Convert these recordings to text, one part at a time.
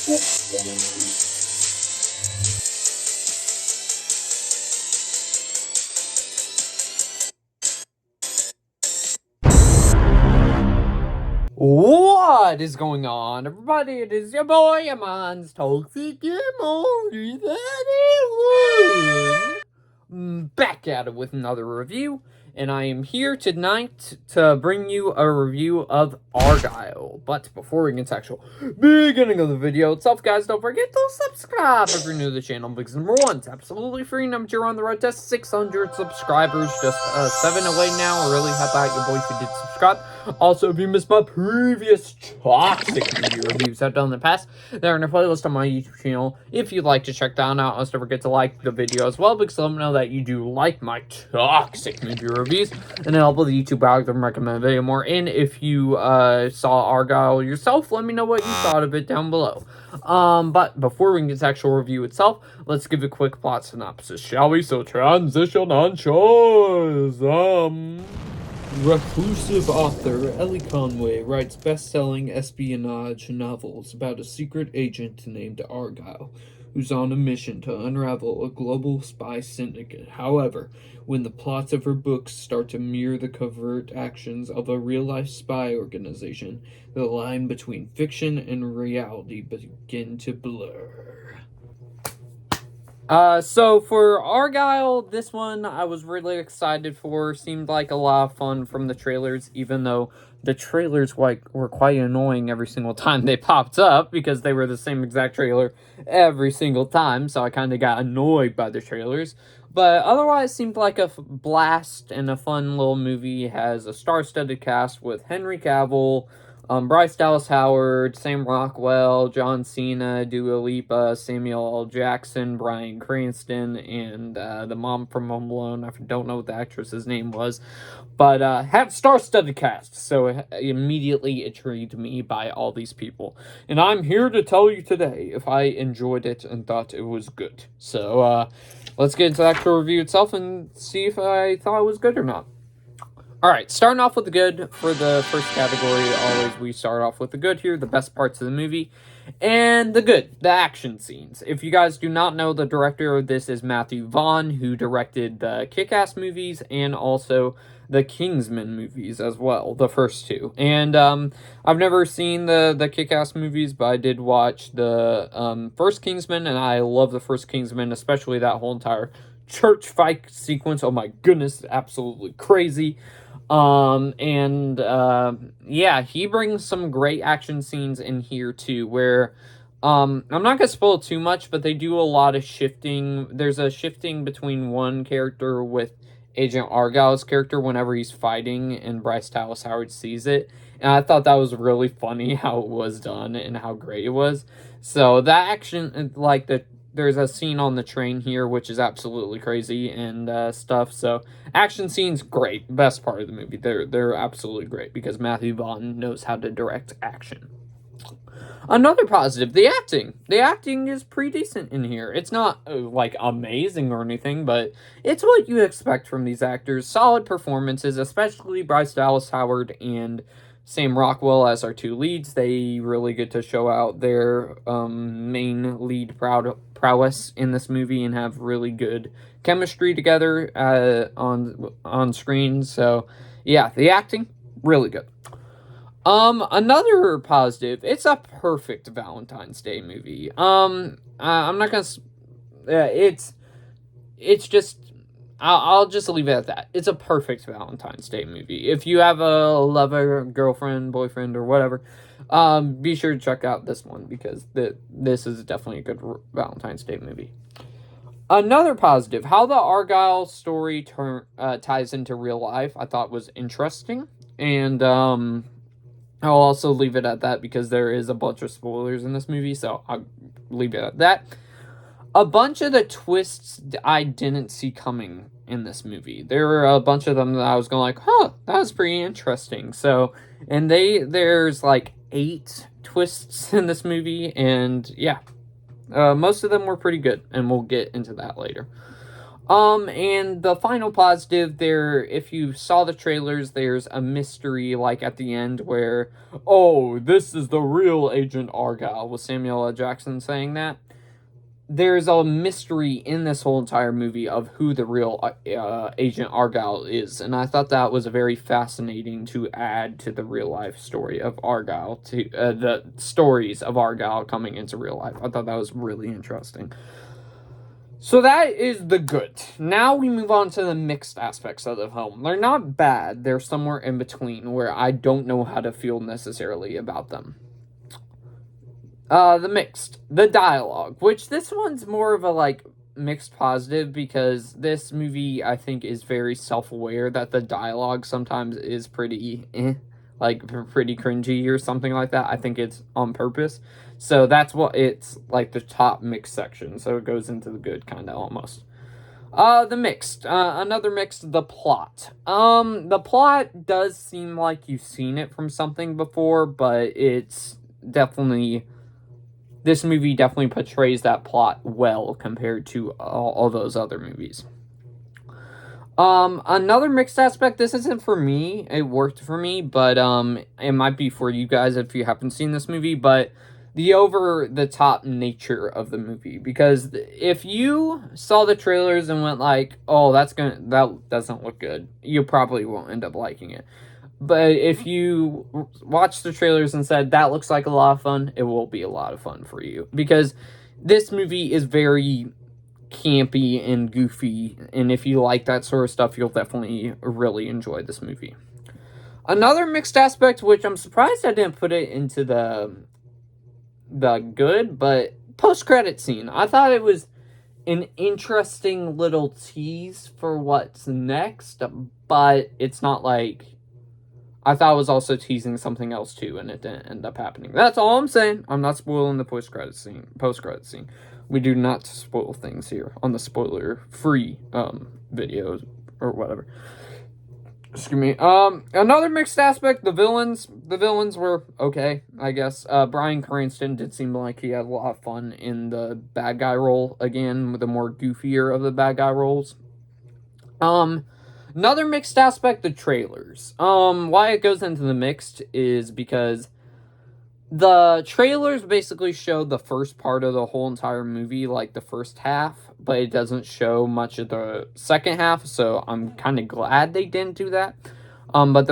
What is going on, everybody? It is your boy, Amon's Toxic Emoji 31. Back at it with another review, and I am here tonight to bring you a review of Argyle. But before we get to actual beginning of the video itself, guys, don't forget to subscribe if you're new to the channel, because number one, it's absolutely free. Number two, on the road to 600 subscribers, just 7 away now. We're really happy about your boy if you did subscribe. Also, if you missed my previous toxic movie reviews I've done in the past, they're in a playlist on my YouTube channel. If you'd like to check that out, also don't forget to like the video as well, because let me know that you do like my toxic movie reviews, and it'll help with the YouTube algorithm recommend a video more. And if you saw Argyle yourself, let me know what you thought of it down below. But before we can get to the actual review itself, let's give a quick plot synopsis, shall we? So transition on choice. Reclusive author Ellie Conway writes best-selling espionage novels about a secret agent named Argyle, who's on a mission to unravel a global spy syndicate. However, when the plots of her books start to mirror the covert actions of a real-life spy organization, the line between fiction and reality begin to blur. So for Argyle, this one I was really excited for. Seemed like a lot of fun from the trailers, even though the trailers were quite annoying every single time they popped up, because they were the same exact trailer every single time, so I kind of got annoyed by the trailers. But otherwise, seemed like a blast and a fun little movie. It has a star-studded cast with Henry Cavill, Bryce Dallas Howard, Sam Rockwell, John Cena, Dua Lipa, Samuel L. Jackson, Bryan Cranston, and the mom from Home Alone. I don't know what the actress's name was, but have star-studded cast, so it immediately intrigued me by all these people. And I'm here to tell you today if I enjoyed it and thought it was good. So let's get into the actual review itself and see if I thought it was good or not. Alright, starting off with the good for the first category. Always we start off with the good here, the best parts of the movie. And the good, the action scenes. If you guys do not know, the director of this is Matthew Vaughn, who directed the Kick-Ass movies and also the Kingsman movies as well, the first two. And I've never seen the Kick-Ass movies, but I did watch the first Kingsman, and I love the first Kingsman, especially that whole entire church fight sequence. Oh my goodness, absolutely crazy. Yeah, he brings some great action scenes in here too, where, I'm not gonna spoil too much, but they do a lot of shifting. There's a shifting between one character with Agent Argyle's character whenever he's fighting, and Bryce Dallas Howard sees it. And I thought that was really funny how it was done and how great it was. So that action, like there's a scene on the train here, which is absolutely crazy and stuff. So action scenes, great. Best part of the movie. They're absolutely great because Matthew Vaughn knows how to direct action. Another positive, the acting. The acting is pretty decent in here. It's not, like, amazing or anything, but it's what you expect from these actors. Solid performances, especially Bryce Dallas Howard and Sam Rockwell as our two leads. They really get to show out their main lead prowess in this movie and have really good chemistry together on screen. So, yeah, the acting, really good. Another positive, it's a perfect Valentine's Day movie. I'm not gonna, it's just, I'll just leave it at that. It's a perfect Valentine's Day movie. If you have a lover, girlfriend, boyfriend, or whatever, be sure to check out this one, because this is definitely a good Valentine's Day movie. Another positive, how the Argyle story ties into real life, I thought was interesting, and, I'll also leave it at that because there is a bunch of spoilers in this movie, so I'll leave it at that. A bunch of the twists I didn't see coming in this movie. There were a bunch of them that I was going like, huh, that was pretty interesting. So, and there's like 8 twists in this movie, and yeah, most of them were pretty good, and we'll get into that later. And the final positive there, if you saw the trailers, there's a mystery, like, at the end where, oh, this is the real Agent Argyle, with Samuel L. Jackson saying that. There's a mystery in this whole entire movie of who the real Agent Argyle is, and I thought that was very fascinating to add to the real-life story of Argyle, to the stories of Argyle coming into real life. I thought that was really interesting. So that is the good. Now we move on to the mixed aspects of the film. They're not bad. They're somewhere in between where I don't know how to feel necessarily about them. The dialogue, which this one's more of a, like, mixed positive, because this movie, I think, is very self-aware that the dialogue sometimes is pretty, like, pretty cringy or something like that. I think it's on purpose. So that's what it's, like, the top mixed section. So it goes into the good, kind of, almost. The mixed. Another mixed, the plot. The plot does seem like you've seen it from something before, but it's definitely... This movie definitely portrays that plot well compared to all those other movies. Another mixed aspect, this isn't for me, it worked for me, but, it might be for you guys if you haven't seen this movie, but the over-the-top nature of the movie, because if you saw the trailers and went like, oh, that doesn't look good, you probably won't end up liking it. But if you watch the trailers and said, that looks like a lot of fun, it will be a lot of fun for you. Because this movie is very campy and goofy, and if you like that sort of stuff, you'll definitely really enjoy this movie. Another mixed aspect, which I'm surprised I didn't put it into the good, but post-credit scene. I thought it was an interesting little tease for what's next, but it's not like... I thought it was also teasing something else too, and it didn't end up happening. That's all I'm saying. I'm not spoiling the post-credit scene. We do not spoil things here on the spoiler-free videos or whatever. Excuse me. Another mixed aspect, the villains. The villains were okay, I guess. Bryan Cranston did seem like he had a lot of fun in the bad guy role again, the more goofier of the bad guy roles. Another mixed aspect, the trailers. Why it goes into the mixed is because the trailers basically show the first part of the whole entire movie, like the first half, but it doesn't show much of the second half, so I'm kind of glad they didn't do that. But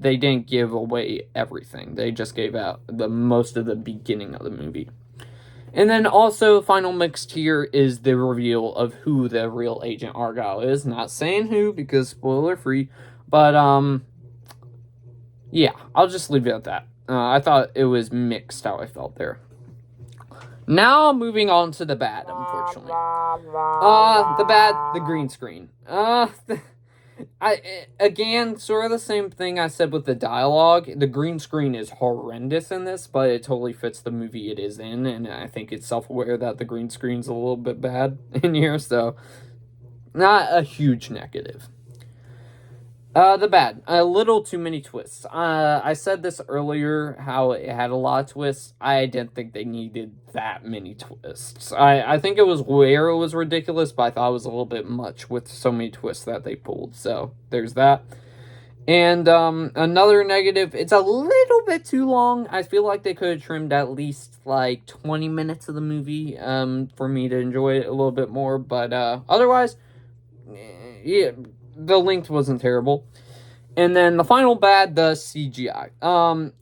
they didn't give away everything. They just gave out the most of the beginning of the movie. And then also, final mixed here is the reveal of who the real Agent Argyle is. Not saying who, because spoiler free. But, yeah, I'll just leave it at that. I thought it was mixed how I felt there. Now, moving on to the bad, unfortunately. The green screen. Again, sort of the same thing I said with the dialogue. The green screen is horrendous in this, but it totally fits the movie it is in, and I think it's self-aware that the green screen's a little bit bad in here, so not a huge negative. The bad. A little too many twists. I said this earlier, how it had a lot of twists. I didn't think they needed that many twists. I think it was where it was ridiculous, but I thought it was a little bit much with so many twists that they pulled. So, there's that. And, another negative, it's a little bit too long. I feel like they could have trimmed at least, like, 20 minutes of the movie, for me to enjoy it a little bit more. But, otherwise, yeah, the length wasn't terrible. And then the final bad, the CGI.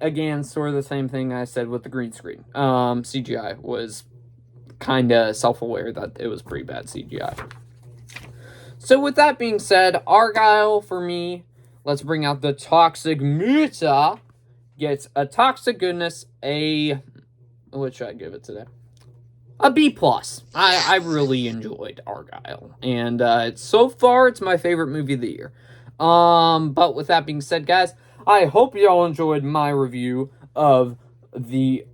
Again, sort of the same thing I said with the green screen. CGI was kind of self-aware that it was pretty bad CGI. So with that being said, Argyle, for me, let's bring out the toxic meter, gets a toxic goodness, what should I give it today? A B+. I really enjoyed Argyle, and so far, it's my favorite movie of the year. But with that being said, guys, I hope you all enjoyed my review of the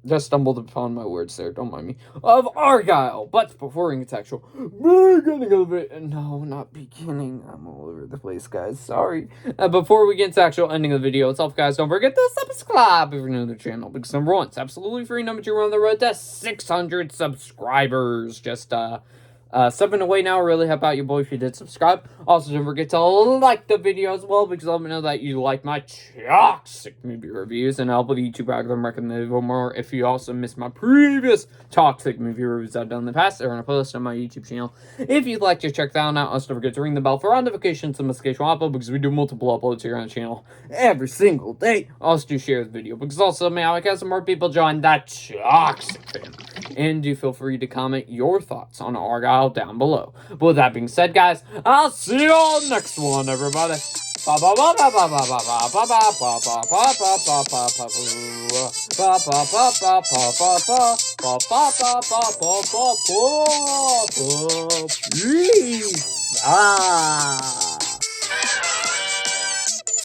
Just stumbled upon my words there, don't mind me. Of Argyle. But before we get to actual beginning of it, no, not beginning. I'm all over the place, guys. Sorry. Before we get to actual ending of the video itself, guys, don't forget to subscribe if you're new to the channel. Because number one, it's absolutely free. Number two, we're on the road to 600 subscribers. Just, 7 away now. Really help out your boy if you did subscribe. Also, don't forget to like the video as well, because let me know that you like my toxic movie reviews, and I'll put YouTube algorithm recommended more if you also missed my previous toxic movie reviews I've done in the past. They're on a playlist on my YouTube channel if you'd like to check that out. Also, don't forget to ring the bell for notifications and notification upload, because we do multiple uploads here on the channel every single day. Also, do share the video, because also, may I have some more people join that toxic family. And do feel free to comment your thoughts on Argyle down below. But with that being said, guys, I'll see you all next one, everybody. Peace.